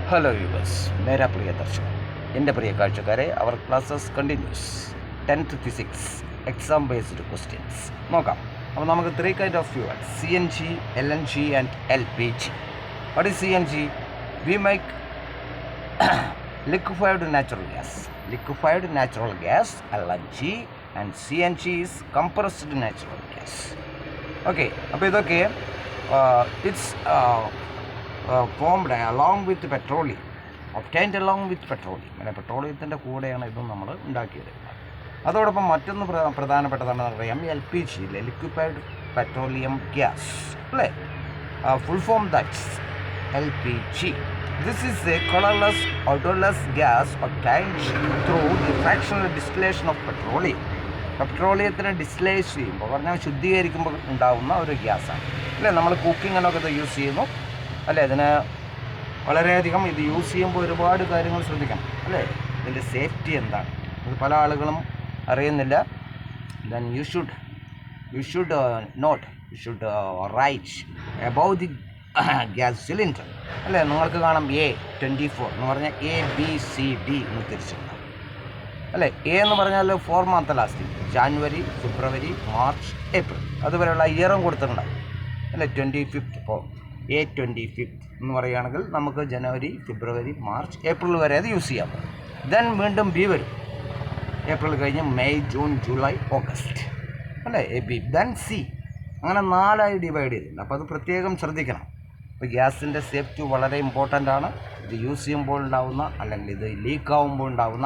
Hello viewers, മേരാ പ്രിയ ദർശകർ, എൻ്റെ പ്രിയ കാഴ്ചക്കാരെ, അവർ classes continues 10th physics exam based questions നോക്കാം. അപ്പോൾ നമുക്ക് 3 kind of fuel: CNG, LNG and LPG. What is CNG? We make liquefied natural gas, LNG, and CNG is compressed natural gas. Okay, അപ്പോൾ ഇതൊക്കെ it's formed along with petroleum, obtained along with petroleum. അങ്ങനെ പെട്രോളിയത്തിൻ്റെ കൂടെയാണ് ഇതും നമ്മൾ ഉണ്ടാക്കിയത്. അതോടൊപ്പം മറ്റൊന്ന് പ്രധാനപ്പെട്ടതാണെന്ന് പറയാം, LPG, ലിക്വിഫൈഡ് പെട്രോളിയം ഗ്യാസ്, അല്ലേ? Full form that's LPG. This is a colorless, odorless gas obtained through the fractional distillation of petroleum. പെട്രോളിയത്തിനെ ഡിസ്റ്റിലേറ്റ് ചെയ്യുമ്പോൾ പറഞ്ഞാൽ ശുദ്ധീകരിക്കുമ്പോൾ ഉണ്ടാകുന്ന ഒരു ഗ്യാസാണ്, അല്ലേ? നമ്മൾ കുക്കിങ്ങിനൊക്കെ ഇത് യൂസ് ചെയ്യുന്നു, അല്ലേ? ഇതിന് വളരെയധികം ഇത് യൂസ് ചെയ്യുമ്പോൾ ഒരുപാട് കാര്യങ്ങൾ ശ്രദ്ധിക്കണം, അല്ലേ? ഇതിൻ്റെ സേഫ്റ്റി എന്താണ് ഇത് പല ആളുകളും അറിയുന്നില്ല. Then you should write about the gas cylinder, അല്ലേ? നിങ്ങൾക്ക് കാണാം A24 എന്ന് പറഞ്ഞാൽ ABCD എന്ന് തിരിച്ചിട്ടുണ്ടാകും, അല്ലേ? എ എന്ന് പറഞ്ഞാൽ 4 month ലാസ്റ്റ്, ജാനുവരി, ഫെബ്രുവരി, മാർച്ച്, ഏപ്രിൽ, അതുവരെയുള്ള ഇയറും കൊടുത്തിട്ടുണ്ടാകും, അല്ലേ? 25th. ഇപ്പോൾ A25 എന്ന് പറയുകയാണെങ്കിൽ നമുക്ക് ജനുവരി, ഫെബ്രുവരി, മാർച്ച്, ഏപ്രിൽ വരെ അത് യൂസ് ചെയ്യാം. ദെൻ വീണ്ടും ബി വരും, ഏപ്രിൽ കഴിഞ്ഞ് മെയ്, ജൂൺ, ജൂലൈ, ഓഗസ്റ്റ്, അല്ലേ? AB. Then C. അങ്ങനെ 4 ഡിവൈഡ് ചെയ്തിട്ടുണ്ട്. അപ്പോൾ അത് പ്രത്യേകം ശ്രദ്ധിക്കണം. ഇപ്പോൾ ഗ്യാസിൻ്റെ സേഫ്റ്റി വളരെ ഇമ്പോർട്ടൻ്റ് ആണ്. ഇത് യൂസ് ചെയ്യുമ്പോൾ ഉണ്ടാകുന്ന, അല്ലെങ്കിൽ ഇത് ലീക്ക് ആകുമ്പോൾ ഉണ്ടാകുന്ന